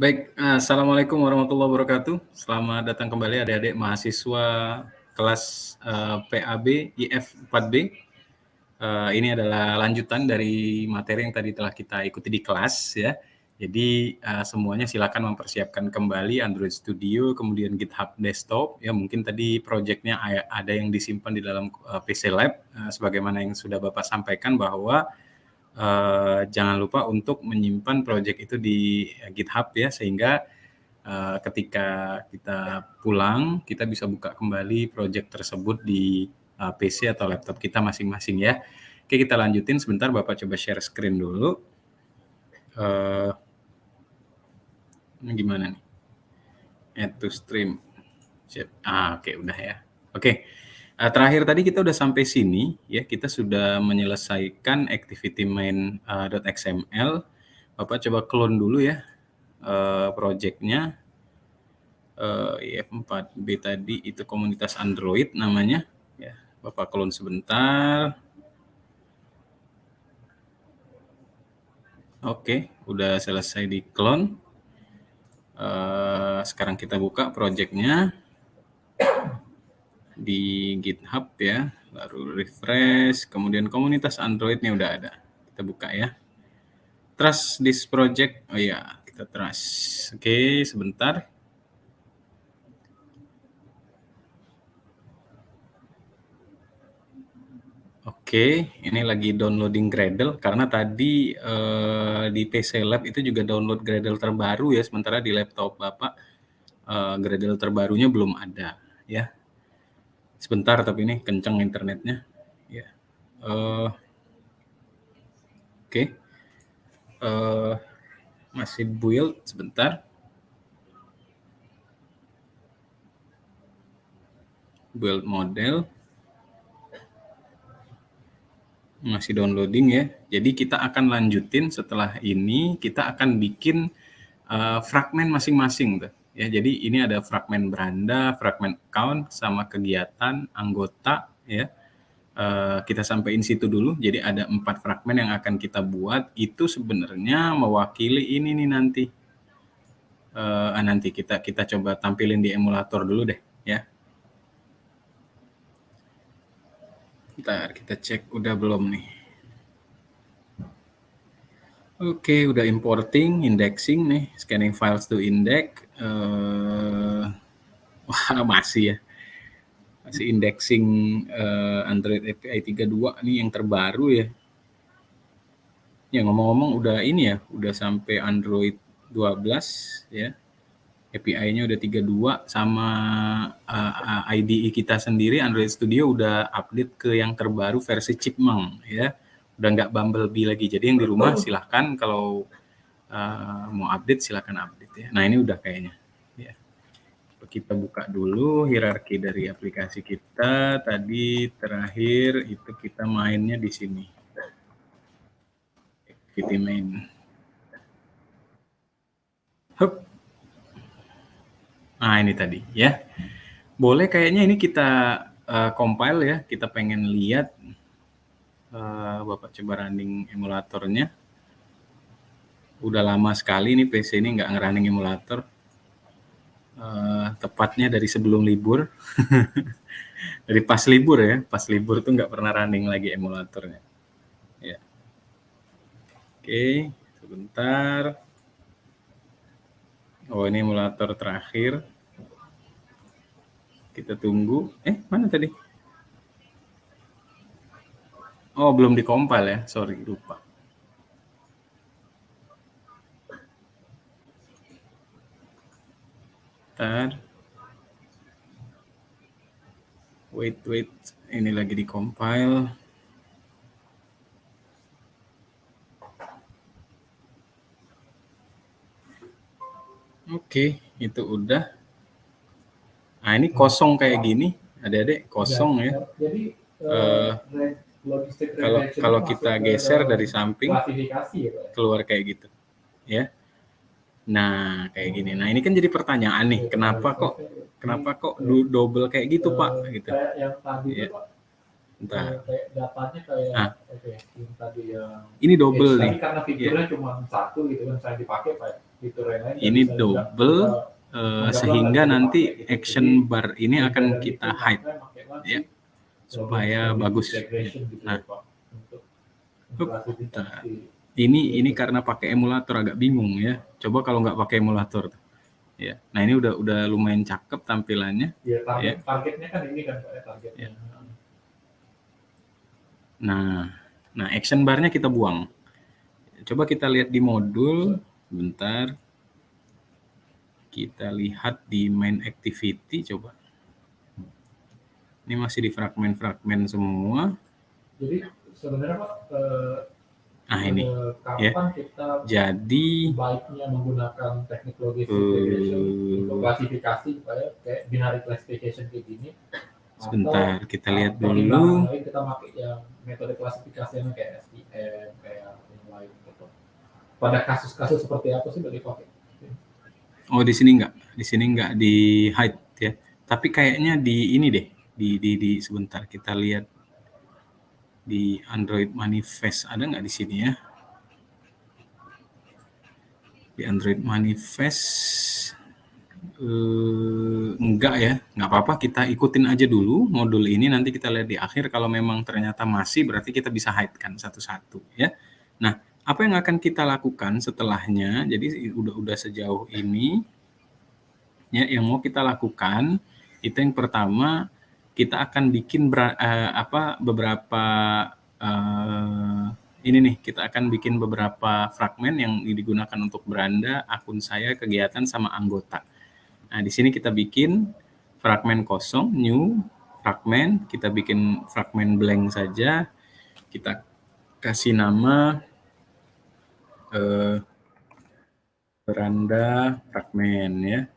Baik, assalamualaikum warahmatullahi wabarakatuh. Selamat datang kembali adik-adik mahasiswa kelas PAB IF 4B. Ini adalah lanjutan dari materi yang tadi telah kita ikuti di kelas ya. Jadi semuanya silakan mempersiapkan kembali Android Studio, kemudian GitHub Desktop. Ya mungkin tadi proyeknya ada yang disimpan di dalam PC Lab, sebagaimana yang sudah Bapak sampaikan bahwa jangan lupa untuk menyimpan proyek itu di GitHub ya, sehingga ketika kita pulang kita bisa buka kembali proyek tersebut di PC atau laptop kita masing-masing ya. Oke, kita lanjutin sebentar, Bapak coba share screen dulu. Ini gimana nih? Add to stream. Oke, udah ya. Oke. Terakhir tadi kita udah sampai sini ya, kita sudah menyelesaikan activity main.xml. Bapak coba clone dulu ya project-nya. IF4B tadi itu komunitas Android namanya ya. Bapak clone sebentar. Oke, udah selesai di clone. Sekarang kita buka project-nya di GitHub ya, lalu refresh, kemudian komunitas Android-nya udah ada. Kita buka ya. Trust this project. Oh ya, kita trust. Oke, sebentar. Oke, ini lagi downloading Gradle karena tadi di PC Lab itu juga download Gradle terbaru ya, sementara di laptop Bapak Gradle terbarunya belum ada ya. Sebentar, tapi ini kenceng internetnya ya. Oke. Masih build sebentar. Build model. Masih downloading ya. Jadi kita akan lanjutin setelah ini, kita akan bikin fragmen masing-masing tuh. Ya, jadi ini ada fragmen beranda, fragmen account, sama kegiatan, anggota ya. Kita sampein situ dulu. Jadi ada 4 fragmen yang akan kita buat. Itu sebenarnya mewakili ini nih nanti. Nanti kita coba tampilin di emulator dulu deh ya. Bentar, kita cek udah belum nih. Oke, udah importing, indexing nih, scanning files to index. Wah, masih ya. Masih indexing Android API 32 nih yang terbaru ya. Ya ngomong-ngomong udah ini ya, udah sampai Android 12 ya. API-nya udah 32 sama IDE kita sendiri Android Studio udah update ke yang terbaru versi Chipmunk ya. Udah nggak Bumblebee lagi. Jadi yang di rumah silahkan kalau mau update silahkan update ya. Nah ini udah kayaknya. Ya. Kita buka dulu hierarki dari aplikasi kita. Tadi terakhir itu kita mainnya di sini. Activity main. Hup. Nah ini tadi ya. Boleh kayaknya ini kita compile ya. Kita pengen lihat. Bapak coba running emulatornya. Udah lama sekali nih PC ini nggak ngerunning emulator. Tepatnya dari sebelum libur. Dari pas libur ya. Pas libur tuh nggak pernah running lagi emulatornya. Ya. Oke, sebentar. Oh ini emulator terakhir. Kita tunggu. Mana tadi? Oh belum dikompil ya. Sorry, lupa. Bentar. Wait. Ini lagi dikompil. Oke, itu udah. Nah ini kosong kayak gini, adik-adik kosong ya. Kalau kita geser dari samping, keluar kayak gitu, ya. Nah kayak gini. Nah ini kan jadi pertanyaan nih, kenapa kok double kayak gitu Pak? Gitu. Ya. Entah. Ini double nih. Karena fiturnya cuma satu gitu kan, saya dipakai Pak. ini double sehingga nanti action bar ini akan kita hide ya supaya bagus. Nah, ini karena pakai emulator agak bingung ya. Coba kalau nggak pakai emulator ya. Nah, ini udah lumayan cakep tampilannya. Ya, targetnya kan ini kan Pak, targetnya. Ya. Nah, action bar-nya kita buang. Coba kita lihat di modul, bentar. Kita lihat di main activity, coba. Ini masih di fragmen-fragmen semua. Jadi sebenarnya Pak, ini ya. Kita jadi baiknya menggunakan teknik logistic regression untuk klasifikasi supaya kayak binary classification kayak gini. Sebentar, kita lihat dulu. Kita pakai yang metode klasifikasi yang kayak SVM, kayak yang lain gitu. Pada kasus-kasus seperti apa sih boleh dipakai? Oh, di sini nggak di hide ya. Tapi kayaknya di ini deh, di sebentar kita lihat di Android Manifest ada nggak di sini ya? Di Android Manifest enggak ya, nggak apa-apa, kita ikutin aja dulu modul ini, nanti kita lihat di akhir kalau memang ternyata masih, berarti kita bisa hide kan satu-satu ya. Nah, apa yang akan kita lakukan setelahnya? Jadi udah sejauh ini ya, yang mau kita lakukan itu yang pertama kita akan bikin beberapa ini nih, kita akan bikin beberapa fragmen yang digunakan untuk beranda, akun saya, kegiatan, sama anggota. Nah, di sini kita bikin fragmen kosong, new fragmen, kita bikin fragmen blank saja, kita kasih nama beranda fragmen ya.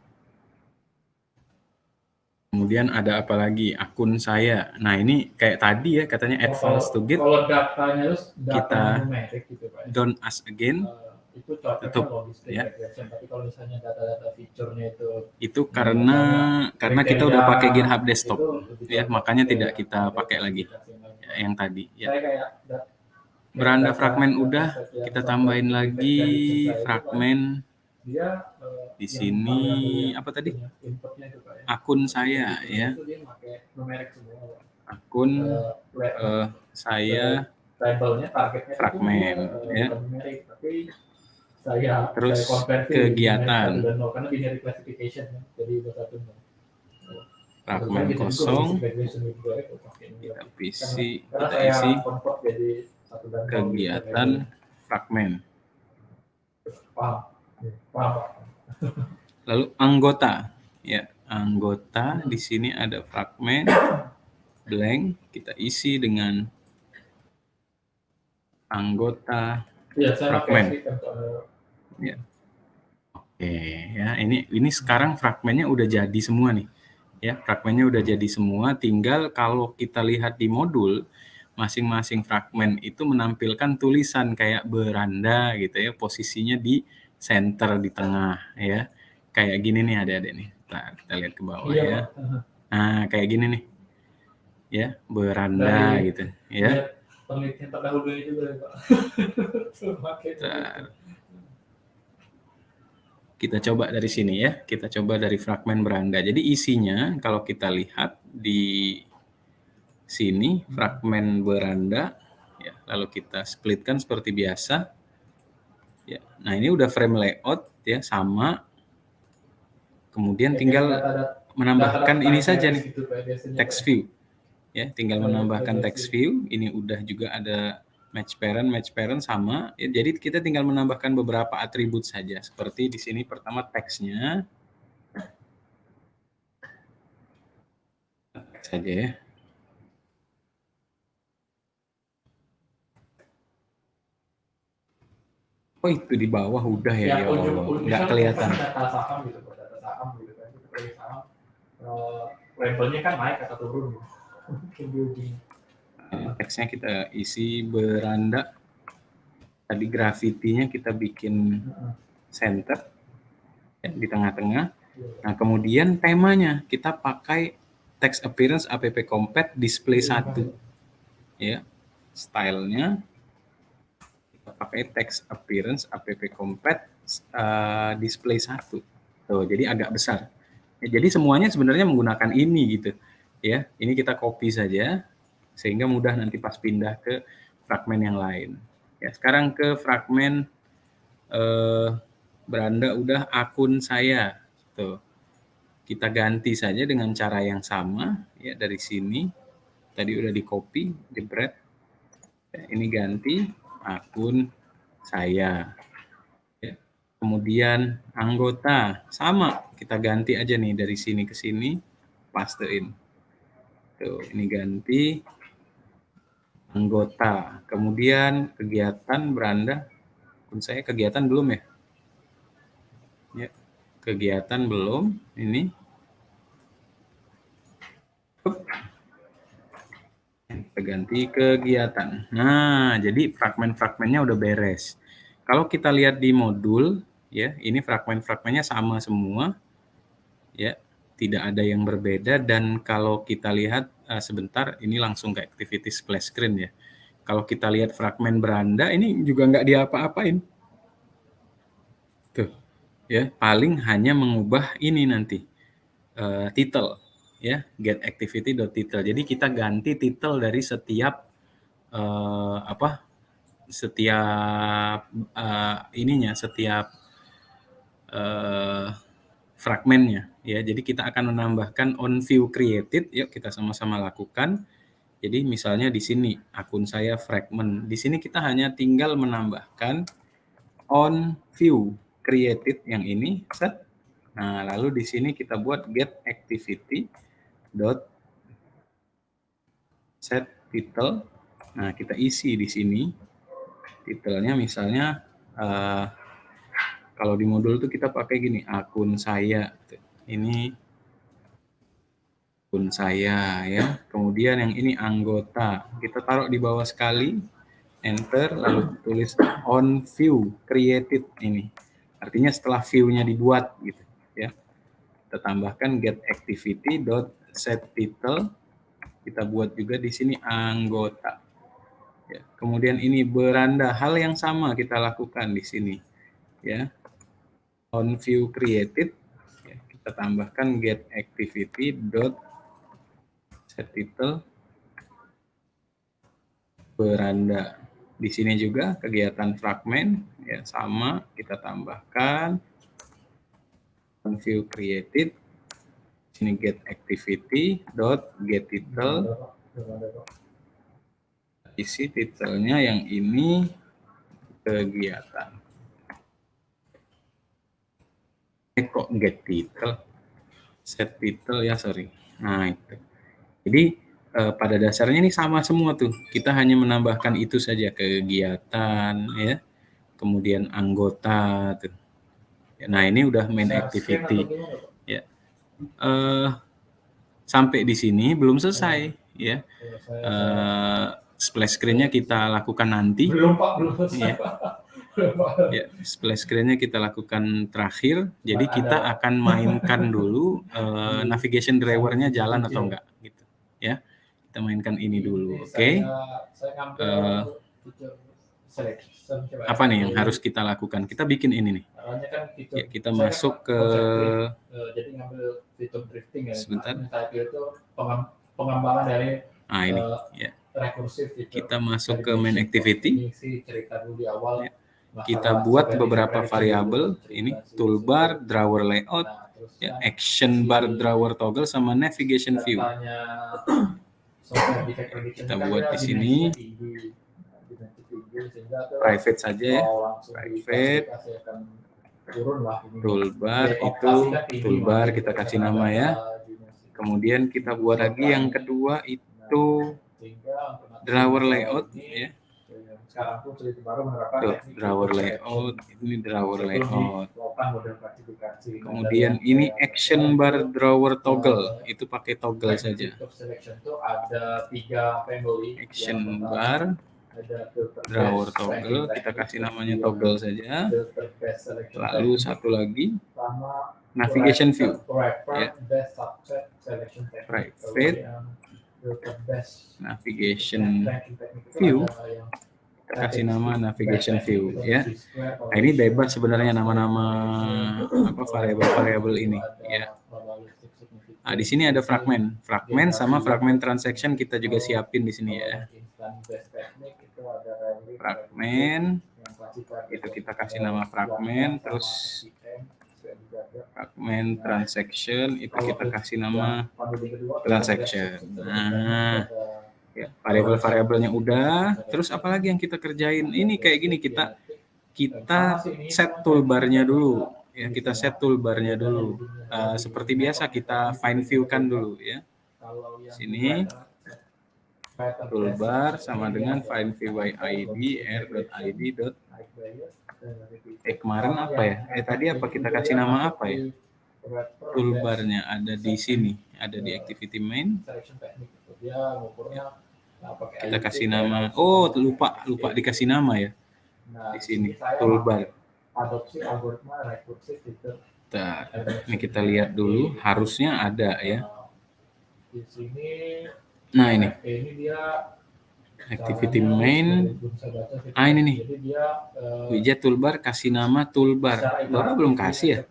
Kemudian ada apa lagi? Akun saya. Nah, ini kayak tadi ya, katanya advance to get. Kalau datanya kita numerik gitu Pak. Don't ask again. Itu cocoknya logistic ya. regression. Tapi kalau misalnya data-data feature-nya itu karena kita udah pakai GitHub desktop ya, makanya tidak kita pakai lagi ya, yang tadi ya. Beranda fragmen udah, kita tambahin lagi fragmen di sini apa tadi? Akun saya ya. Akun saya fragmen ya. Terus kegiatan fragmen kosong, kita isi kegiatan fragmen. Lalu anggota ya, anggota di sini ada fragmen blank, kita isi dengan anggota fragmen. Ya. Oke ya, ini sekarang fragmennya udah jadi semua nih. Ya, fragmennya udah jadi semua, tinggal kalau kita lihat di modul, masing-masing fragmen itu menampilkan tulisan kayak beranda gitu ya, posisinya di center di tengah ya. Kayak gini nih adik-adik nih. Kita lihat ke bawah ya. Nah, kayak gini nih. Ya, beranda gitu ya. Penelitian terdahulu juga Pak. Kita coba dari sini ya. Kita coba dari fragmen beranda. Jadi isinya kalau kita lihat di sini fragmen beranda ya, lalu kita splitkan seperti biasa ya. Nah, ini udah frame layout ya, sama, kemudian tinggal menambahkan ini saja nih, text view ya, tinggal menambahkan text view. Ini udah juga ada match parent sama ya, jadi kita tinggal menambahkan beberapa atribut saja, seperti di sini pertama teksnya teks saja ya. Oh, itu di bawah udah ya, ya Allah, nggak kelihatan. Data saham gitu, data saham gitu kan, kita pilih saham, labelnya kan naik atau turun gitu. Teksnya kita isi beranda, tadi grafitinya kita bikin center ya, di tengah-tengah. Nah, kemudian temanya kita pakai text appearance app compat display 1 ya. Stylenya pakai text appearance app compat display 1. Tuh, jadi agak besar. Ya, jadi semuanya sebenarnya menggunakan ini gitu. Ya, ini kita copy saja sehingga mudah nanti pas pindah ke fragmen yang lain. Ya, sekarang ke fragmen beranda udah akun saya. Tuh. Kita ganti saja dengan cara yang sama ya dari sini. Tadi udah di copy, jebret. Ya, ini ganti akun saya. Ya. Kemudian anggota sama, kita ganti aja nih dari sini ke sini, pastein. Tuh, ini ganti anggota. Kemudian kegiatan beranda, akun saya kegiatan belum ya? Ya, kegiatan belum. Ini kita ganti kegiatan. Nah, jadi fragmen-fragmennya udah beres. Kalau kita lihat di modul, ya, ini fragmen-fragmennya sama semua, ya, tidak ada yang berbeda. Dan kalau kita lihat sebentar, ini langsung ke activity splash screen ya. Kalau kita lihat fragmen beranda, ini juga nggak diapa-apain. Tuh, ya, paling hanya mengubah ini nanti title, ya, get activity.title. Jadi kita ganti title dari setiap setiap fragmennya ya. Jadi kita akan menambahkan on view created. Yuk kita sama-sama lakukan. Jadi misalnya di sini akun saya fragment. Di sini kita hanya tinggal menambahkan on view created yang ini set. Nah, lalu di sini kita buat get activity dot set title. Nah, kita isi di sini titelnya misalnya kalau di modul tuh kita pakai gini, akun saya. Ini akun saya ya. Kemudian yang ini anggota. Kita taruh di bawah sekali, enter, lalu tulis on view created ini. Artinya setelah view-nya dibuat gitu ya. Kita tambahkan get activity dot set title. Kita buat juga di sini anggota. Ya. Kemudian ini beranda, hal yang sama kita lakukan di sini ya. On view created, ya, kita tambahkan get activity dot set title beranda. Di sini juga kegiatan fragmen ya sama, kita tambahkan on view created. Sini get activity dot get title. Isi titelnya yang ini kegiatan. Kok get title? Set title ya, sorry. Nah, itu. Jadi pada dasarnya ini sama semua tuh. Kita hanya menambahkan itu saja, kegiatan ya. Kemudian anggota tuh. Nah, ini udah main activity. Ya. Sampai di sini belum selesai ya. Splash screen-nya kita lakukan nanti. Belum Pak, belum selesai. Ya. Ya, splash screen-nya kita lakukan terakhir. Jadi kita akan mainkan dulu navigation driver-nya jalan atau enggak gitu. Ya. Kita mainkan ini dulu, oke? Apa nih yang harus kita lakukan? Kita bikin ini nih. Ya, kita masuk ke jadi ngambil fitur drifting ya. Sebentar. Itu pengembangan dari ini ya. Rekursif gitu. Kita masuk ke main activity. Cerita dulu di awal. Ya. Kita buat beberapa variabel ini toolbar, drawer layout, ya, action bar, drawer toggle sama navigation view. Kita buat di sini private saja ya, private. Toolbar itu toolbar kita kasih nama ya. Kemudian kita buat lagi yang kedua itu drawer layout ya. Tuh, drawer layout, ini drawer layout. Kemudian ini action bar drawer toggle, itu pakai toggle saja. Action bar drawer toggle, kita kasih namanya toggle saja. Lalu satu lagi navigation view ya. Private navigation view. Kita kasih nama navigation view ya. Nah, ini bebas sebenarnya nama-nama apa variabel-variabel ini ya. Nah, di sini ada fragmen sama fragmen transaction kita juga siapin di sini ya. Fragmen itu kita kasih nama fragmen, terus fragmen transaction itu kita kasih nama transaction. Nah, ya, variabel-variabelnya udah. Terus apalagi yang kita kerjain? Ini kayak gini, kita set toolbarnya dulu. Ya, kita set toolbarnya dulu. Seperti biasa kita fine view-kan dulu ya. Sini toolbar sama dengan find view by id r.id. Kemarin apa ya? Tadi apa kita kasih nama apa ya? Toolbarnya ada di sini, ada di activity main. Kita kasih nama. Oh, lupa dikasih nama ya. Di sini toolbar. Bentar, ini kita lihat dulu, harusnya ada ya. Nah, ini activity main. Ini nih widget toolbar, kasih nama toolbar. Bapak belum kasih ya?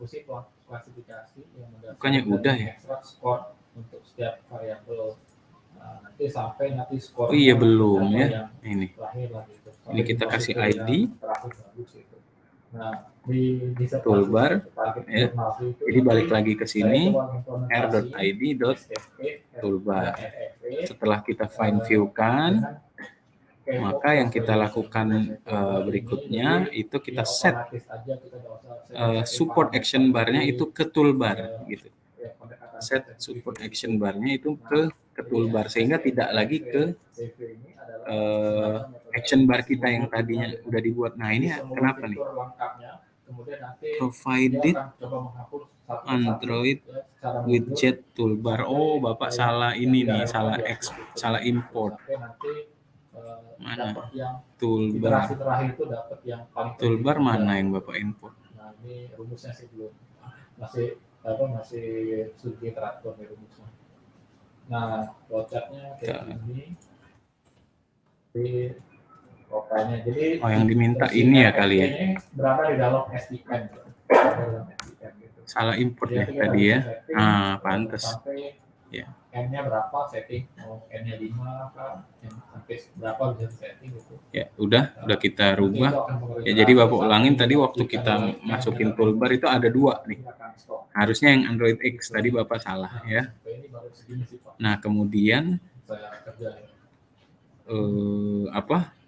Bukannya udah ya? Oh iya, belum ya. Ini kita kasih ID toolbar ya. Jadi balik lagi ke sini r.id.toolbar. Setelah kita fine view-kan, maka yang kita lakukan berikutnya itu kita set support action bar-nya itu ke toolbar gitu. Set support action bar-nya itu ke toolbar sehingga tidak lagi ke action bar kita yang tadinya udah dibuat. Nah, ini kenapa nih? Provided Android widget toolbar. Oh, Bapak salah ini nih, salah import. Mana? Toolbar. Toolbar mana yang Bapak import? Nah, ini rumusnya sih belum. Masih studi teratur di rumusnya. Nah, flowchartnya kayak gini. Jadi yang diminta ini ya kali ya. Berada di dalam SDN. Salah import ya tadi ya. Pantes. Ya. N-nya berapa setting? N-nya 5 kan? Sampai berapa bisa setting gitu. Ya, udah kita rubah. Ya, jadi Bapak ulangin tadi waktu kita masukin toolbar itu ada 2 nih. Harusnya yang Android X tadi Bapak salah ya. Nah, kemudian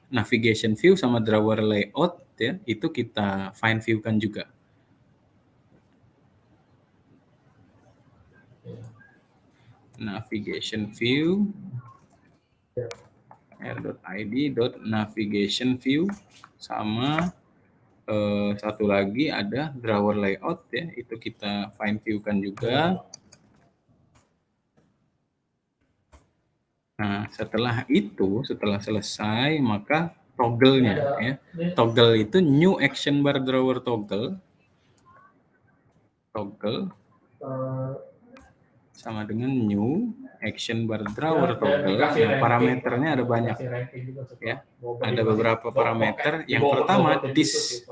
navigation view sama drawer layout ya, itu kita fine view-kan juga. Navigation view r.id.navigation view sama satu lagi ada drawer layout ya, itu kita fine view-kan juga. Nah, setelah selesai, maka toggle-nya ya. Toggle itu new action bar drawer toggle sama dengan new action bar drawer toggle. Nah, parameternya ada banyak ya. Ada beberapa parameter. Yang pertama this.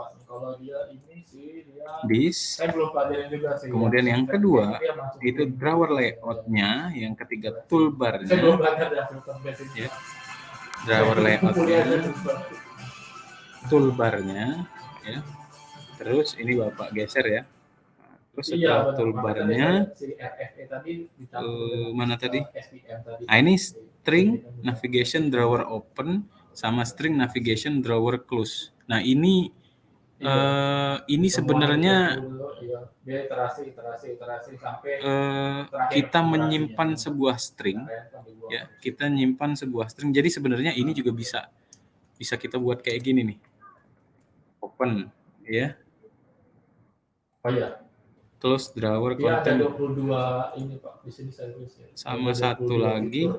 Kemudian yang kedua itu drawer layout-nya, yang ketiga toolbar-nya. Ya. Drawer layout-nya, toolbar-nya ya. Terus ini Bapak geser ya. Terus setelah toolbar-nya mana tadi? Ini string navigation drawer open sama string navigation drawer close. Nah, ini sebenarnya kita menyimpan sebuah string ya, jadi sebenarnya ini juga bisa kita buat kayak gini nih, open ya, close drawer content ini, Pak. Sama satu lagi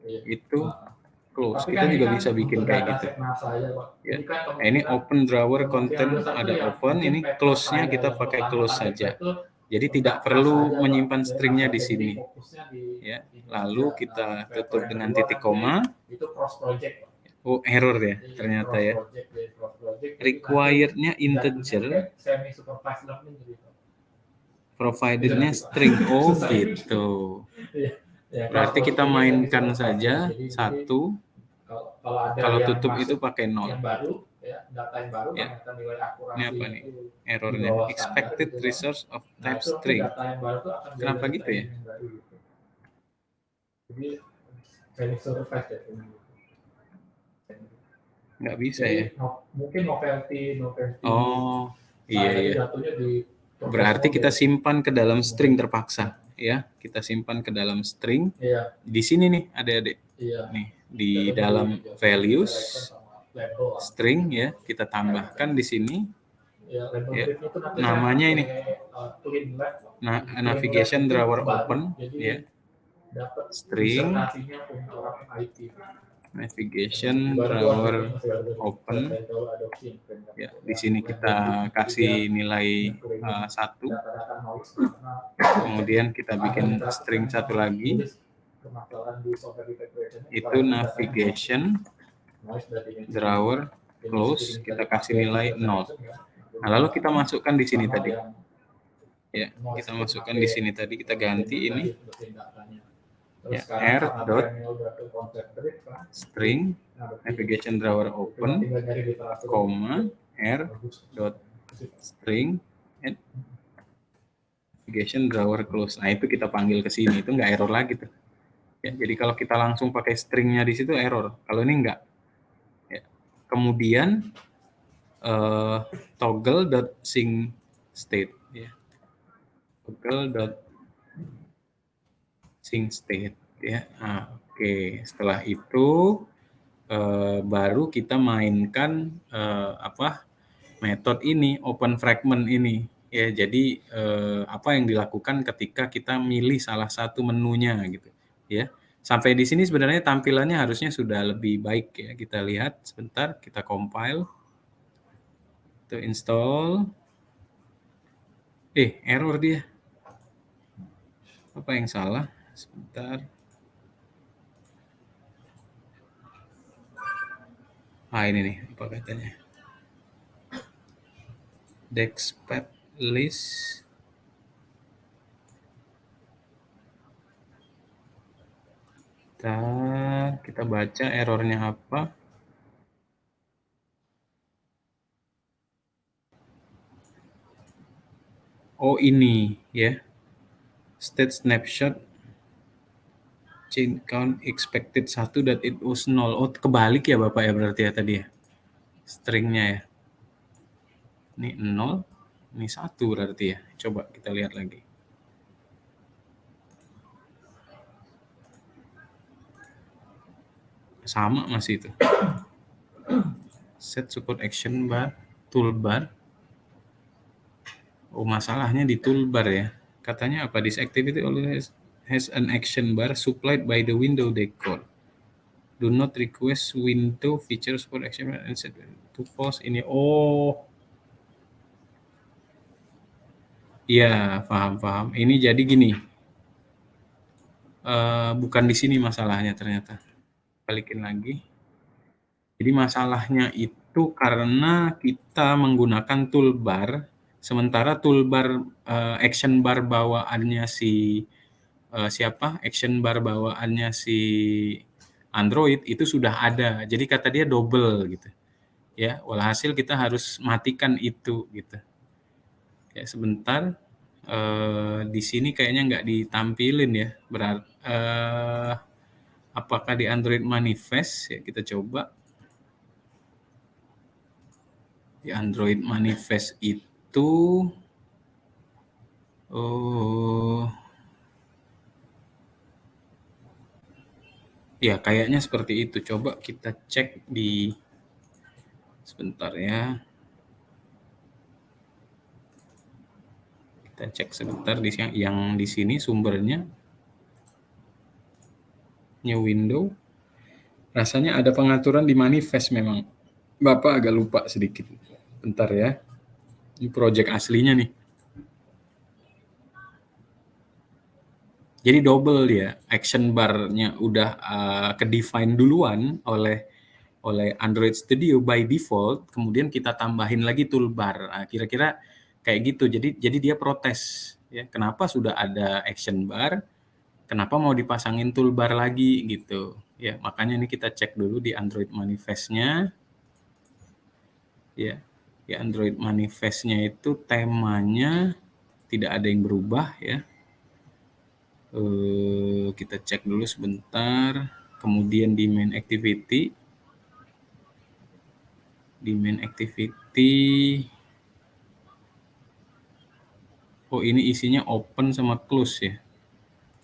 itu close. Kita juga bisa bikin kayak gitu ya. Ini open drawer content, ada open, ini close-nya kita pakai close saja, jadi tidak perlu menyimpan stringnya di sini ya. Lalu kita tutup dengan titik koma. Oh, error ya ternyata ya. Required-nya integer, semi supervised learning gitu. provided-nya string. Oh, gitu. Ya, Berarti kita mainkan saja jadi, satu. kalau ada Kalau yang tutup masuk itu pakai yang 0. baru, ya, data yang baru Ya. ternyata nilai Ini akurasi apa nih? itu di Errornya. bawah standar Expected gitu kan. resource of Nah, type itu string. data yang baru tuh akan Kenapa dari gitu ya? yang baru gitu. Jadi semi supervised ya. Nggak bisa Jadi, ya? mungkin novelty. Oh, iya Jadi iya. jatuhnya di Berarti kita mode. simpan ke dalam string terpaksa, ya. Kita simpan ke dalam string. Iya. Di sini nih, adik-adik. Iya. Nih, di dalam values string ya, kita tambahkan di sini. Ya, namanya ini. Navigation drawer open, ya. String navigation drawer open. Ya, di sini kita kasih nilai 1. Kemudian kita bikin string satu lagi. Itu navigation drawer close, kita kasih nilai 0. Nah, lalu kita masukkan di sini tadi. Ya, kita masukkan di sini tadi, kita ganti ini. Ya, r dot string navigation drawer open, koma r dot string navigation drawer close. Nah, itu kita panggil ke sini, itu nggak error lagi tuh. Ya, jadi kalau kita langsung pakai stringnya di situ error. Kalau ini enggak. Ya. Kemudian toggle dot sync state. Ya. Toggle dot sync state. Ya. Nah, oke. Setelah itu baru kita mainkan metode ini, open fragment ini. Ya, jadi apa yang dilakukan ketika kita milih salah satu menunya gitu. Ya. Sampai di sini sebenarnya tampilannya harusnya sudah lebih baik ya. Kita lihat sebentar, kita compile. Itu install. Error dia. Apa yang salah? Sebentar. Ini nih, apa katanya? Dexpath list. Kita baca errornya apa. Oh, ini ya. State snapshot change count expected 1 that it was 0. Oh, kebalik ya Bapak ya berarti ya tadi ya. Stringnya ya. Ini 0, ini 1 berarti ya. Coba kita lihat lagi. Sama masih itu. Set support action bar, toolbar. Oh, masalahnya di toolbar ya. Katanya apa? This activity always has an action bar supplied by the window decor. Do not request window feature support action bar and set to false ini. Oh. Iya, paham. Ini jadi gini. Bukan di sini masalahnya ternyata. Balikin lagi. Jadi masalahnya itu karena kita menggunakan toolbar, sementara toolbar action bar bawaannya action bar bawaannya si Android itu sudah ada. Jadi kata dia double gitu. Ya, walhasil kita harus matikan itu gitu. Ya, sebentar. Di sini kayaknya nggak ditampilin ya. Berarti apakah di Android manifest ya, kita coba. Di Android manifest itu ya kayaknya seperti itu. Coba kita cek di sebentar ya. Kita cek sebentar di yang di sini sumbernya. New window. Rasanya ada pengaturan di manifest memang. Bapak agak lupa sedikit. Bentar ya. Ini project aslinya nih. Jadi double dia, action bar-nya udah ke-define duluan oleh oleh Android Studio by default, kemudian kita tambahin lagi toolbar. Nah, kira-kira kayak gitu. Jadi dia protes, ya. Kenapa sudah ada action bar, kenapa mau dipasangin toolbar lagi gitu, ya. Makanya ini kita cek dulu di Android manifest-nya, ya. Di Android manifest-nya itu temanya tidak ada yang berubah, ya. Kita cek dulu sebentar. Kemudian di main activity, oh ini isinya open sama close ya.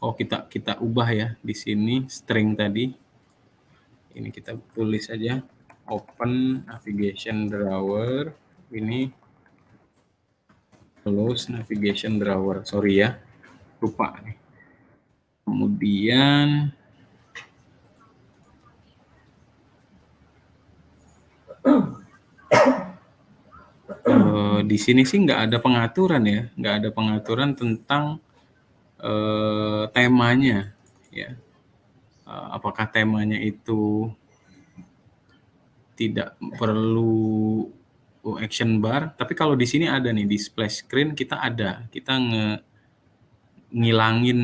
Oh kita ubah ya di sini string tadi. Ini kita tulis aja open navigation drawer, ini close navigation drawer. Sorry ya, lupa nih. Kemudian di sini sih nggak ada pengaturan ya, nggak ada pengaturan tentang temanya ya. Apakah temanya itu tidak perlu action bar, tapi kalau di sini ada nih di splash screen kita ada, kita ngilangin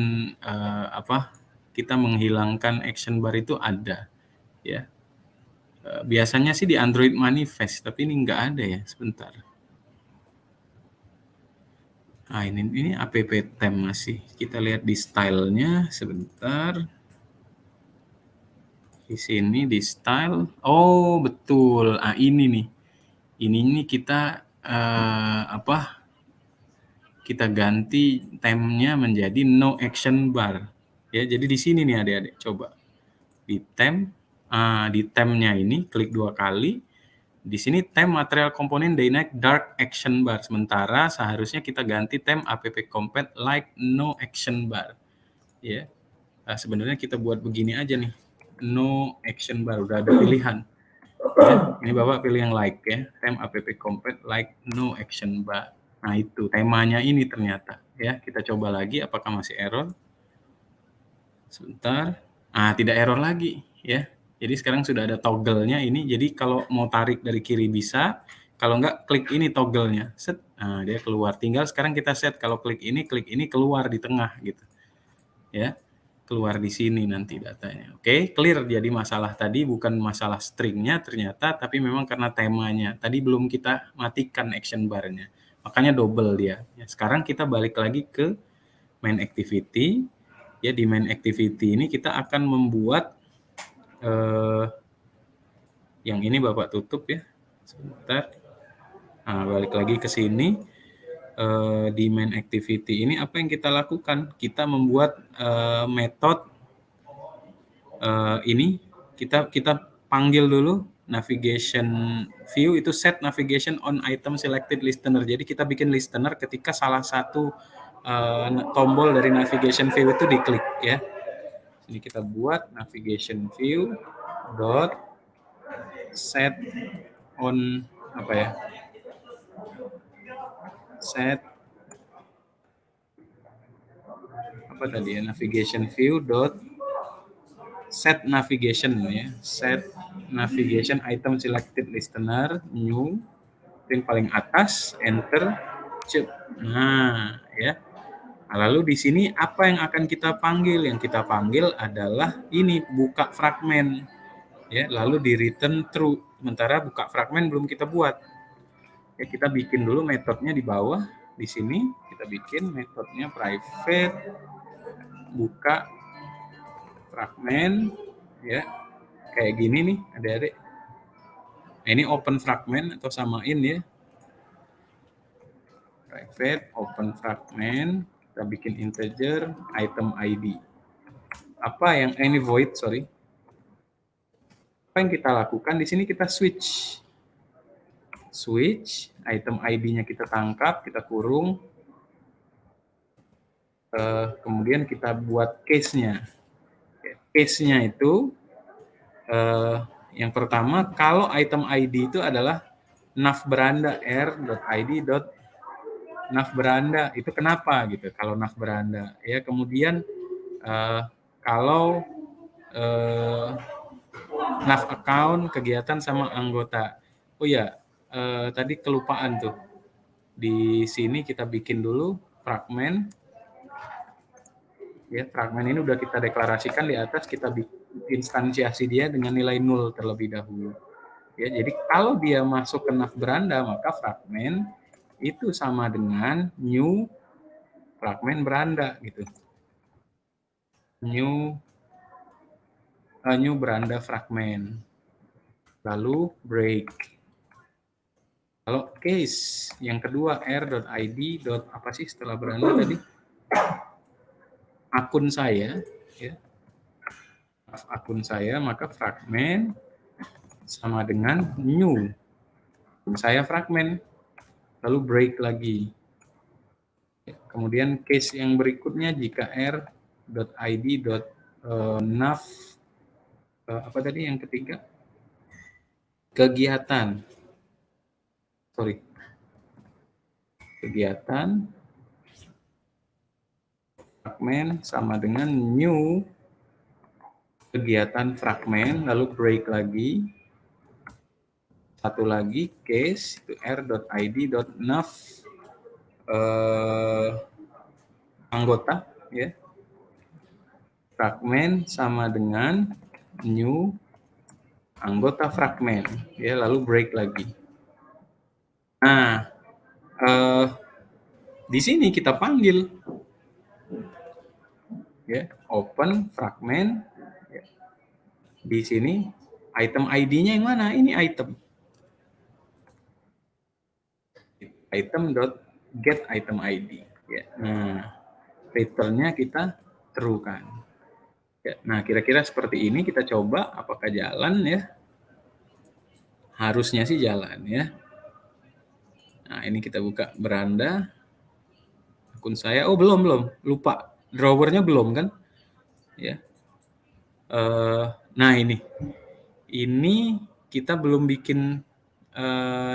kita menghilangkan action bar itu ada ya. Biasanya sih di Android manifest, tapi ini nggak ada ya. Sebentar. Nah ini app theme masih. Kita lihat di stylenya sebentar. Di sini di style. Oh betul. Ah ini nih. Ini kita kita ganti temnya menjadi no action bar. Ya, jadi di sini nih adik-adik, coba di temnya ini klik 2 kali. Di sini tem material komponen dynamic dark action bar. Sementara seharusnya kita ganti tem app compat light no action bar. Ya. Nah, sebenarnya kita buat begini aja nih. No action bar udah ada pilihan. Ya, ini Bapak pilih yang like ya. Tem app compat light no action bar. Nah, itu temanya ini ternyata ya. Kita coba lagi apakah masih error. Sebentar. Ah, tidak error lagi ya. Jadi sekarang sudah ada toggle-nya ini. Jadi kalau mau tarik dari kiri bisa, kalau enggak klik ini toggle-nya. Set. Nah, dia keluar. Tinggal sekarang kita set kalau klik ini keluar di tengah gitu. Ya. Keluar di sini nanti datanya. Oke, clear. Jadi masalah tadi bukan masalah string-nya ternyata, tapi memang karena temanya. Tadi belum kita matikan action bar-nya. Makanya double dia. Ya, sekarang kita balik lagi ke main activity. Ya, di main activity ini kita akan membuat yang ini Bapak tutup ya. Sebentar. Nah, balik lagi ke sini. Di main activity ini apa yang kita lakukan? Kita membuat metode ini kita panggil dulu navigation view itu set navigation on item selected listener. Jadi kita bikin listener ketika salah satu tombol dari navigation view itu diklik ya. Ini kita buat navigation view dot set on apa ya? Set apa tadi ya? Navigation view dot set navigation ya. Set navigation item selected listener new yang paling atas enter cep. Nah, ya. Nah, lalu di sini apa yang akan kita panggil? Yang kita panggil adalah ini buka fragmen. Ya, lalu di return true. Sementara buka fragmen belum kita buat. Ya, kita bikin dulu metodenya di bawah. Di sini kita bikin metodenya private buka fragmen ya. Kayak gini nih, adik-adik. Nah, ini open fragment atau samain ya. Private open fragment, kita bikin integer item ID. Apa yang ini void, sorry. Apa yang kita lakukan di sini kita switch item ID-nya kita tangkap, kita kurung. Kemudian kita buat case-nya. Case-nya itu yang pertama kalau item ID itu adalah navberanda r.id navberanda itu kenapa gitu kalau navberanda ya. Kemudian kalau nav account, kegiatan sama anggota. Oh ya, tadi kelupaan tuh. Di sini kita bikin dulu fragmen. Ya, fragmen ini udah kita deklarasikan di atas, kita bikin instansiasi dia dengan nilai 0 terlebih dahulu. Ya, jadi kalau dia masuk ke nav beranda, maka fragmen itu sama dengan new fragmen beranda gitu. New beranda fragmen. Lalu break. Kalau case yang kedua r.id. Apa sih setelah beranda tadi? Akun saya, ya. Akun saya, maka fragmen sama dengan new. Saya fragmen, lalu break lagi. Kemudian case yang berikutnya jika r.id.nav apa tadi yang ketiga? Kegiatan. Kegiatan fragmen sama dengan new kegiatan fragmen, lalu break lagi. Satu lagi case itu r.id.nav anggota, ya. Fragmen sama dengan new anggota fragmen, ya, lalu break lagi. Nah, di sini kita panggil, ya, open fragmen. Ya. Di sini item ID-nya yang mana? Ini item item ID. Ya. Nah, return-nya kita true kan. Ya. Nah, kira-kira seperti ini kita coba apakah jalan, ya. Harusnya sih jalan, ya. Nah, ini kita buka beranda. Akun saya, oh belum, lupa. Drawernya belum kan? Ya. Nah, ini kita belum bikin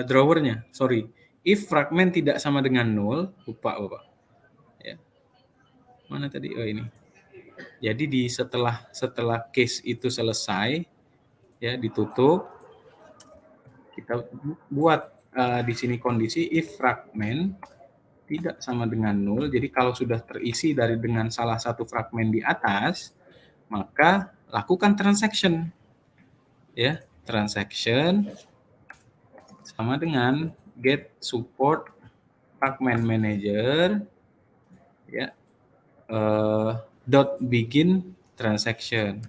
drawernya, sorry. If fragment tidak sama dengan 0, lupa Bapak. Ya. Mana tadi? Oh, ini. Jadi setelah case itu selesai, ya, ditutup, kita buat di sini kondisi if fragment tidak sama dengan 0. Jadi kalau sudah terisi dengan salah satu fragmen di atas, maka lakukan transaction. Ya, transaction sama dengan get support fragment manager, ya, begin transaction.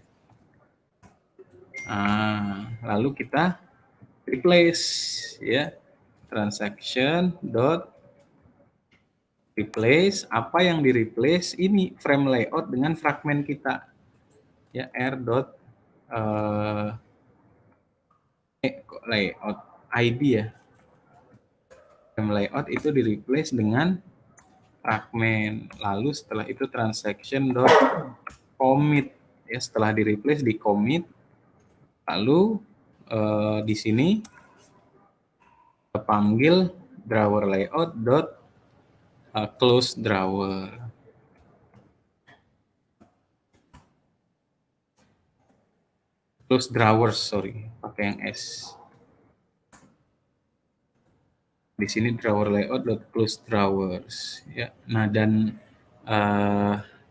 Lalu kita replace, ya, transaction replace. Apa yang di replace ini frame layout dengan fragmen kita, ya, layout ID, ya. Frame layout itu di replace dengan fragmen. Lalu setelah itu transaction commit, ya, setelah di replace di commit. Lalu di sini kita panggil drawer layout close drawer. Close drawers, sorry, pakai yang S. Di sini drawer layout close drawers, ya. Nah, dan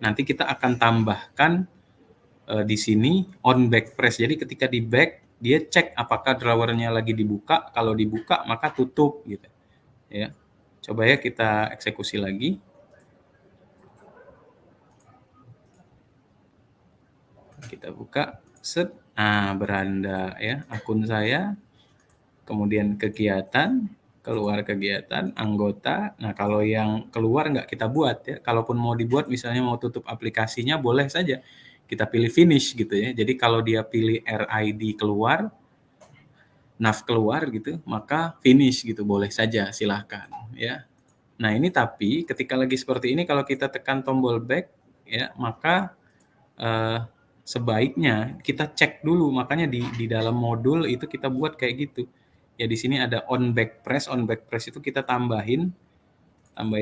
nanti kita akan tambahkan di sini on back press. Jadi ketika di back, dia cek apakah drawernya lagi dibuka. Kalau dibuka maka tutup, gitu, ya. Coba ya kita eksekusi lagi. Kita buka, set. Nah, beranda, ya, akun saya, kemudian kegiatan, keluar kegiatan, anggota. Nah, kalau yang keluar nggak kita buat, ya. Kalaupun mau dibuat, misalnya mau tutup aplikasinya, boleh saja. Kita pilih finish gitu, ya. Jadi kalau dia pilih RID keluar, nav keluar gitu, maka finish gitu, boleh saja, silahkan, ya. Nah, ini tapi ketika lagi seperti ini, kalau kita tekan tombol back, ya, maka sebaiknya kita cek dulu. Makanya di dalam modul itu kita buat kayak gitu. Ya, di sini ada on back press. On back press itu kita tambahin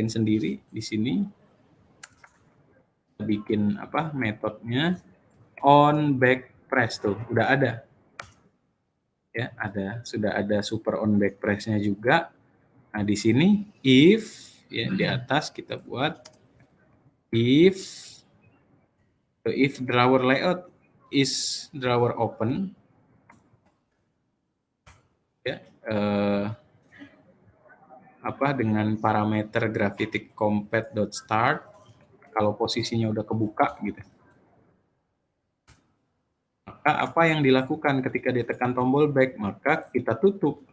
sendiri di sini. Kita bikin metodenya on back press tuh, udah ada. Ya, sudah ada super on backpress-nya juga. Nah, di sini if ya di atas kita buat if drawer layout is drawer open ya dengan parameter graphitic compat.start kalau posisinya udah kebuka gitu. Maka apa yang dilakukan ketika ditekan tombol back? Maka kita tutup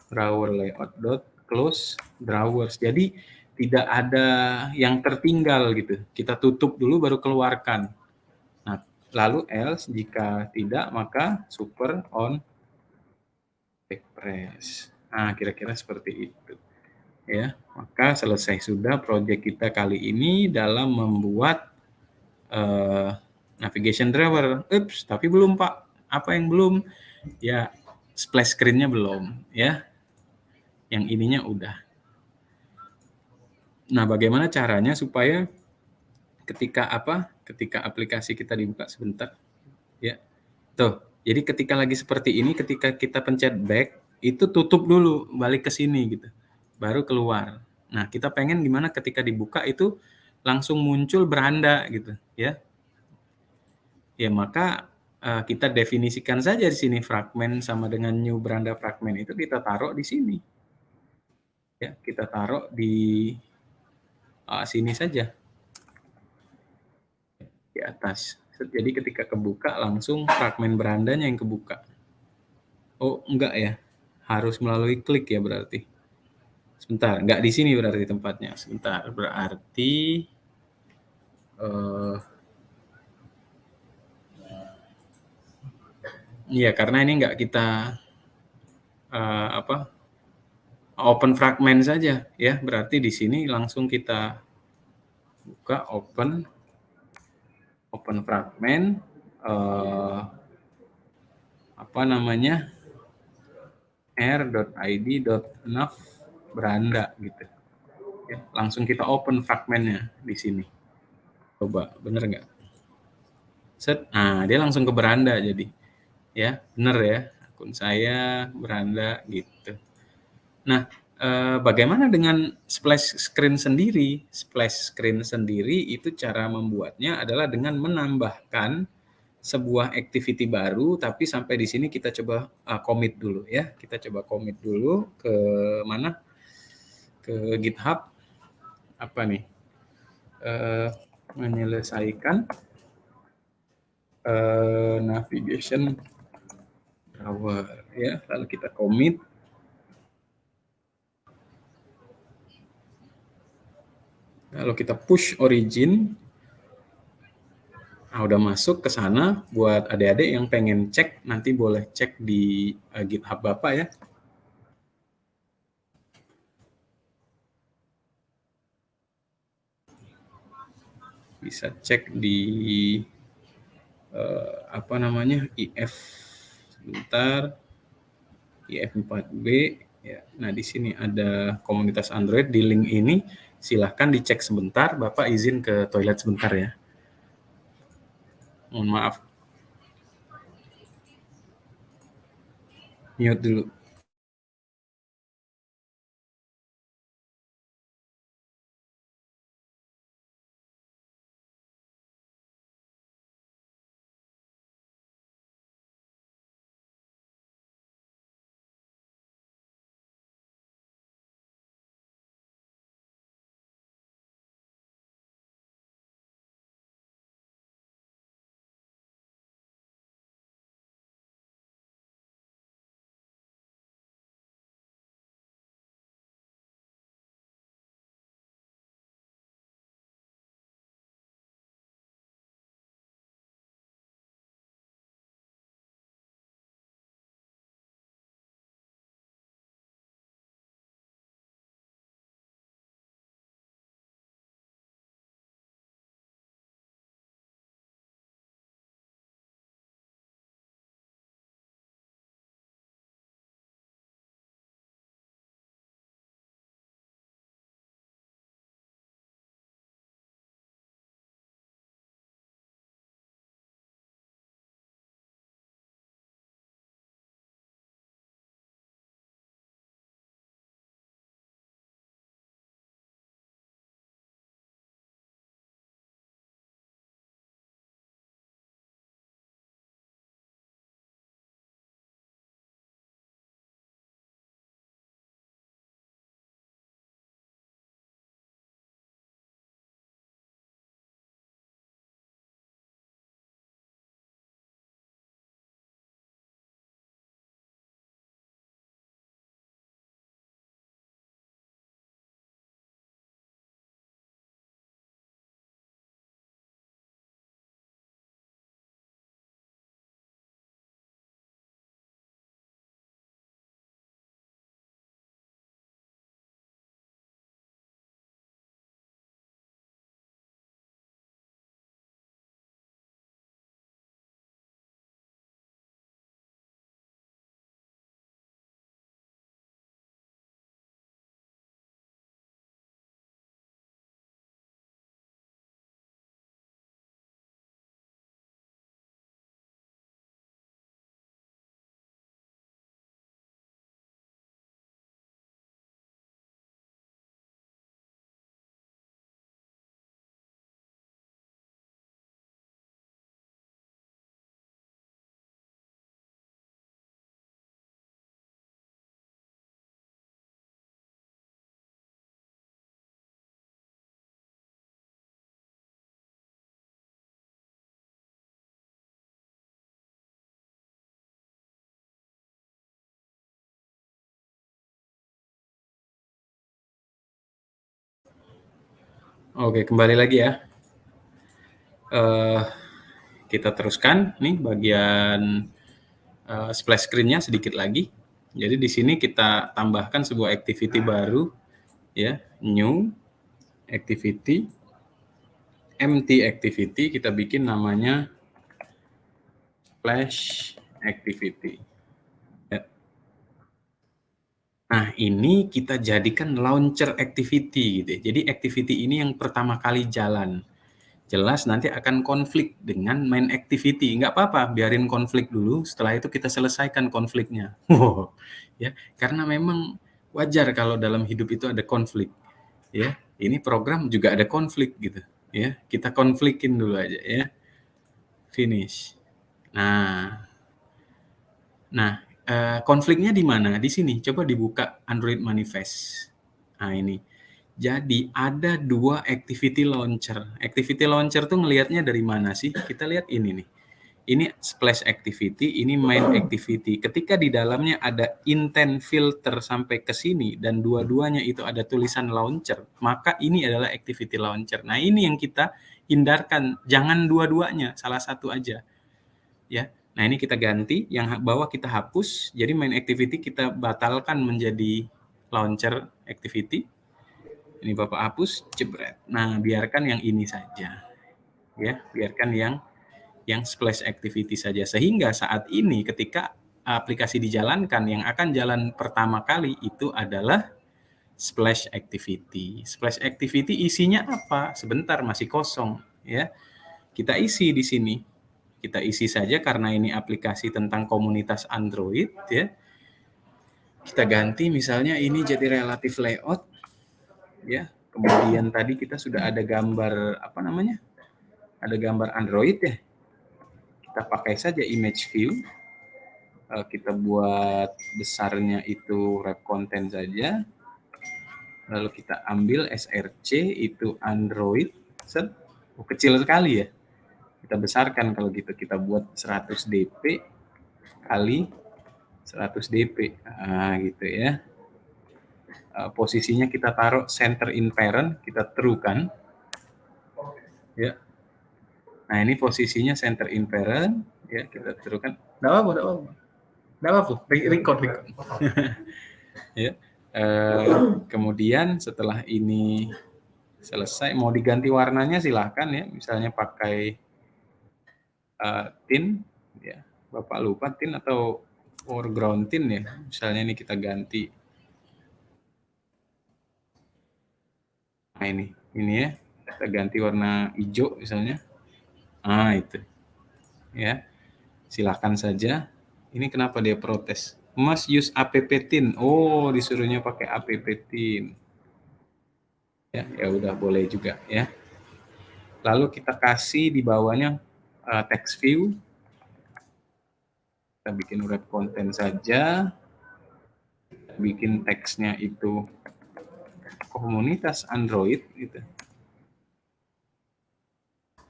drawer layout.close drawers. Jadi tidak ada yang tertinggal gitu. Kita tutup dulu baru keluarkan. Nah, lalu else jika tidak maka super on backpress. Nah, kira-kira seperti itu. Ya, maka selesai sudah proyek kita kali ini dalam membuat navigation driver. Ups, tapi belum Pak. Apa yang belum? Ya, splash screen-nya belum ya. Yang ininya udah. Nah, bagaimana caranya supaya ketika aplikasi kita dibuka sebentar ya. Tuh. Jadi ketika lagi seperti ini ketika kita pencet back itu tutup dulu, balik ke sini gitu. Baru keluar. Nah, kita pengen gimana ketika dibuka itu langsung muncul beranda gitu ya. Ya, maka kita definisikan saja di sini fragment sama dengan new beranda fragment itu kita taruh di sini. Ya, kita taruh di sini saja. Di atas. Jadi ketika kebuka langsung fragmen berandanya yang kebuka. Oh, enggak ya. Harus melalui klik ya berarti. Sebentar, enggak di sini berarti tempatnya. Sebentar, berarti iya karena ini enggak kita open fragment saja ya. Berarti di sini langsung kita buka open fragment r.id.nav beranda gitu. Ya, langsung kita open fragmentnya di sini. Coba, bener nggak? Set, nah dia langsung ke beranda jadi. Ya, bener ya. Akun saya beranda gitu. Nah, bagaimana dengan splash screen sendiri? Splash screen sendiri itu cara membuatnya adalah dengan menambahkan sebuah activity baru, tapi sampai di sini kita coba commit dulu ya. Kita coba commit dulu ke mana? Ke GitHub. Apa nih? Menyelesaikan navigation drawer ya. Lalu kita commit. Lalu kita push origin. Nah, udah masuk ke sana. Buat adik-adik yang pengen cek, nanti boleh cek di GitHub Bapak ya. Bisa cek di IF sebentar. IF4B ya. Nah, di sini ada komunitas Android di link ini. Silahkan dicek sebentar. Bapak izin ke toilet sebentar ya. Mohon maaf. Mute dulu. Oke, kembali lagi ya. Kita teruskan nih bagian splash screen-nya sedikit lagi. Jadi di sini kita tambahkan sebuah activity baru, ya, new activity, empty activity. Kita bikin namanya splash activity. Ya. Nah, ini kita jadikan launcher activity gitu. Jadi activity ini yang pertama kali jalan. Jelas nanti akan konflik dengan main activity. Nggak apa-apa, biarin konflik dulu, setelah itu kita selesaikan konfliknya. Ya, karena memang wajar kalau dalam hidup itu ada konflik. Ya, ini program juga ada konflik gitu. Ya, kita konflikin dulu aja ya. Finish. Nah, konfliknya di mana? Di sini, coba dibuka Android Manifest. Nah, ini. Jadi ada 2 activity launcher. Activity launcher tuh ngelihatnya dari mana sih? Kita lihat ini nih. Ini splash activity, ini main activity. Ketika di dalamnya ada intent filter sampai ke sini dan dua-duanya itu ada tulisan launcher, maka ini adalah activity launcher. Nah, ini yang kita hindarkan. Jangan dua-duanya, salah satu aja. Ya. Nah, ini kita ganti, yang bawah kita hapus. Jadi main activity kita batalkan menjadi launcher activity. Ini Bapak hapus, jebret. Nah, biarkan yang ini saja. Ya, biarkan yang splash activity saja. Sehingga saat ini ketika aplikasi dijalankan, yang akan jalan pertama kali itu adalah splash activity. Splash activity isinya apa? Sebentar, masih kosong, ya. Kita isi di sini. Kita isi saja karena ini aplikasi tentang komunitas Android, ya. Kita ganti misalnya ini jadi relative layout, ya. Kemudian tadi kita sudah ada gambar apa namanya? Ada gambar Android ya. Kita pakai saja image view. Kita buat besarnya itu wrap content saja. Lalu kita ambil src itu Android. Set. Oh, kecil sekali ya. Kita besarkan kalau gitu. Kita buat 100 dp kali 100 dp. Nah, gitu ya. Posisinya kita taruh center in parent, kita true kan. Ya. Nah, ini posisinya center in parent, ya, kita true kan. Enggak apa-apa. Enggak apa-apa, record. Ya. Kemudian setelah ini selesai, mau diganti warnanya silahkan ya, misalnya pakai tint, ya. Bapak lupa tint atau foreground tint ya, misalnya ini kita ganti. Nah ini ya, kita ganti warna hijau misalnya. Ah itu, ya. Silahkan saja. Ini kenapa dia protes? Must use app tint. Oh, disuruhnya pakai app tint. Ya udah boleh juga ya. Lalu kita kasih di bawahnya text view. Kita bikin wrap content saja. Bikin teksnya itu komunitas Android gitu.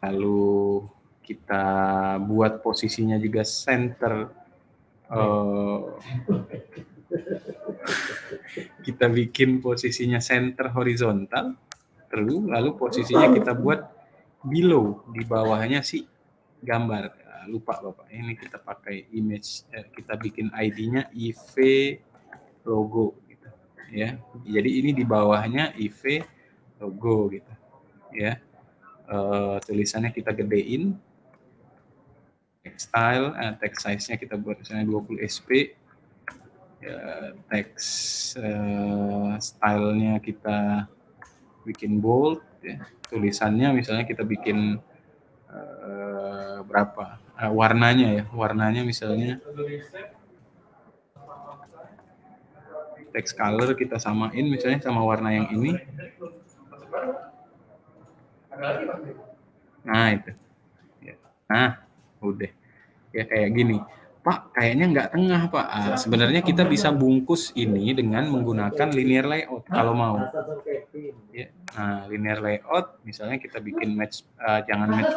Lalu kita buat posisinya juga center. Kita bikin posisinya center horizontal. Lalu posisinya kita buat below, di bawahnya sih gambar. Lupa Bapak, ini kita pakai image, kita bikin ID-nya IV logo gitu ya. Jadi ini di bawahnya IV logo gitu ya. Tulisannya kita gedein, text style, text size-nya kita buat misalnya 20 sp, ya, text style-nya kita bikin bold ya. Tulisannya misalnya kita bikin berapa warnanya misalnya text color kita samain misalnya sama warna yang ini. Nah itu ya. Nah udah ya kayak gini. Pak, kayaknya nggak tengah Pak. Sebenarnya kita bisa bungkus ini dengan menggunakan linear layout kalau mau. Ya. Nah, linear layout, misalnya kita bikin match, jangan match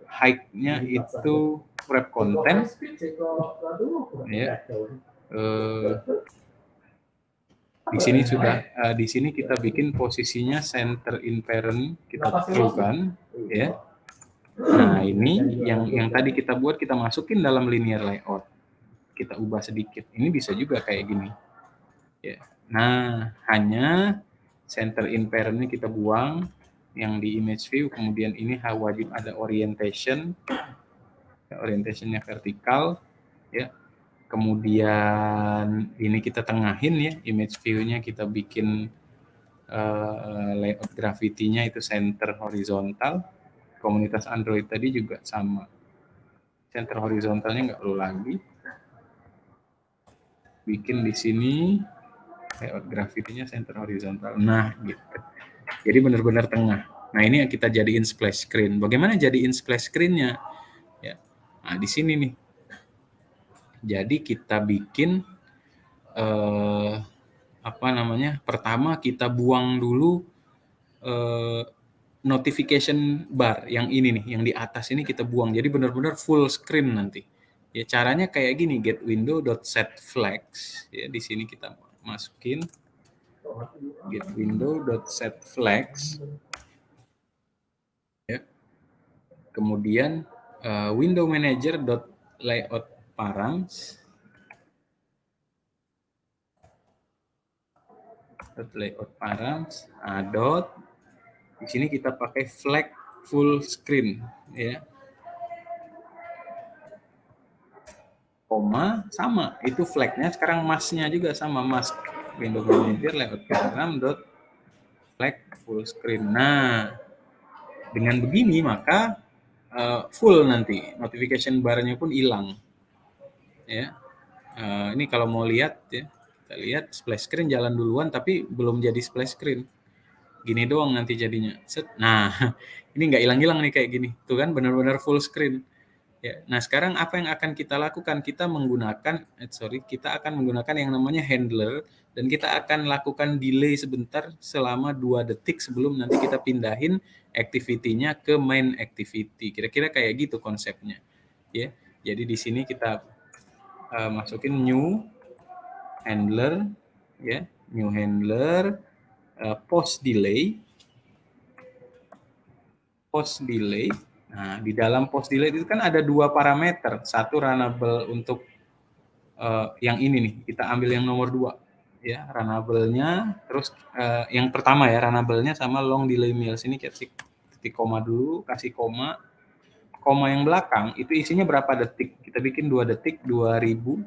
height-nya itu wrap content. Ya. Di sini sudah di sini kita bikin posisinya center in parent kita truekan ya. Nah, ini yang tadi kita buat kita masukin dalam linear layout. Kita ubah sedikit. Ini bisa juga kayak gini. Ya. Nah, hanya center in parent-nya kita buang yang di image view, kemudian ini wajib ada orientation. Orientationnya vertikal ya. Kemudian ini kita tengahin ya, image view-nya kita bikin layout gravity-nya itu center horizontal. Komunitas Android tadi juga sama. Center horizontalnya nggak perlu lagi. Bikin di sini layout gravity-nya center horizontal. Nah, gitu. Jadi benar-benar tengah. Nah, ini yang kita jadiin splash screen. Bagaimana jadiin splash screen-nya? Ya. Nah, di sini nih. Jadi kita bikin apa namanya? Pertama kita buang dulu notification bar yang ini nih, yang di atas ini kita buang. Jadi benar-benar full screen nanti. Ya caranya kayak gini, get window.setFlags. Ya di sini kita masukin get window.setFlags. Ya. Kemudian window manager.layout params. Layout params. Dot. Di sini kita pakai flag full screen, ya. Koma sama, itu flagnya sekarang masknya juga sama, mask window manager layout param dot flag full screen. Nah, dengan begini maka full nanti notification bar-nya pun hilang, ya. Ini kalau mau lihat ya, kita lihat splash screen jalan duluan tapi belum jadi splash screen. Gini doang nanti jadinya. Set. Nah, ini nggak hilang-hilang nih kayak gini. Tuh kan benar-benar full screen. Ya. Nah, sekarang apa yang akan kita lakukan? Kita akan menggunakan yang namanya handler dan kita akan lakukan delay sebentar selama 2 detik sebelum nanti kita pindahin activity-nya ke main activity. Kira-kira kayak gitu konsepnya. Ya. Jadi di sini kita masukin new handler ya, new handler post delay. Nah, di dalam post delay itu kan ada 2 parameter. Satu runnable untuk yang ini nih, kita ambil yang nomor 2 ya, runnable-nya. Terus yang pertama ya, runnable-nya sama long delay meals. Ini kasih titik koma dulu, kasih koma. Koma yang belakang itu isinya berapa detik? Kita bikin 2 detik, 2000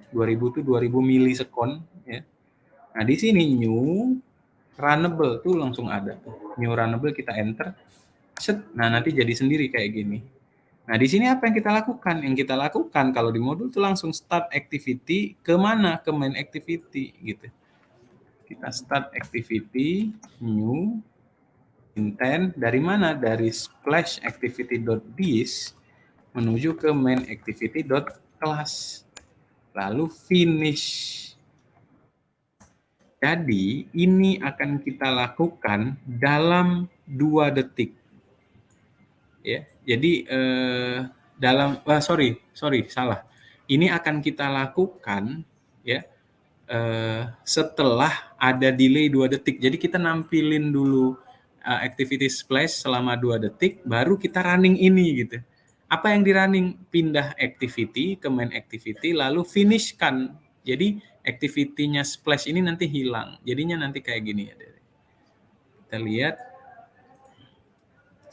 itu 2000 milisekon ya. Nah, di sini new runnable tuh langsung ada. New runnable kita enter. Set. Nah, nanti jadi sendiri kayak gini. Nah, di sini apa yang kita lakukan? Yang kita lakukan kalau di modul itu langsung start activity ke mana? Ke main activity gitu. Kita start activity, new, intent, dari mana? Dari splash activity.this menuju ke main activity.class. Lalu finish. Jadi, ini akan kita lakukan dalam 2 detik. Ya, jadi salah. Ini akan kita lakukan ya setelah ada delay 2 detik. Jadi kita nampilin dulu activity splash selama 2 detik, baru kita running ini gitu. Apa yang di running? Pindah activity ke main activity, lalu finishkan. Jadi activity-nya splash ini nanti hilang. Jadinya nanti kayak gini ya. Kita lihat.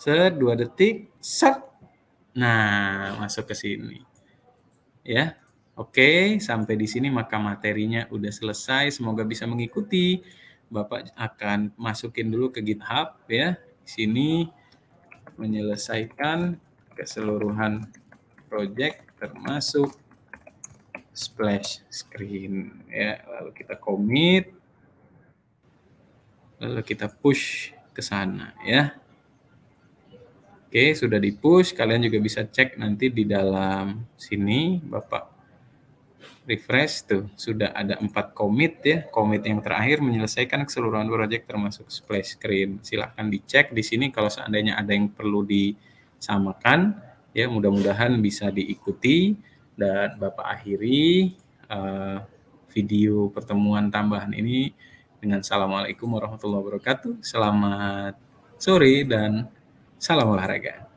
2 detik, set. Nah, masuk ke sini. Ya. Oke, sampai di sini maka materinya udah selesai. Semoga bisa mengikuti. Bapak akan masukin dulu ke GitHub ya. Di sini menyelesaikan keseluruhan project termasuk splash screen ya. Lalu kita commit. Lalu kita push ke sana ya. Oke, sudah di-push. Kalian juga bisa cek nanti di dalam sini. Bapak refresh tuh. Sudah ada 4 commit ya. Commit yang terakhir menyelesaikan keseluruhan project termasuk splash screen. Silahkan dicek di sini kalau seandainya ada yang perlu disamakan. Ya, mudah-mudahan bisa diikuti. Dan Bapak akhiri video pertemuan tambahan ini dengan assalamualaikum warahmatullahi wabarakatuh. Selamat sore dan salam olahraga.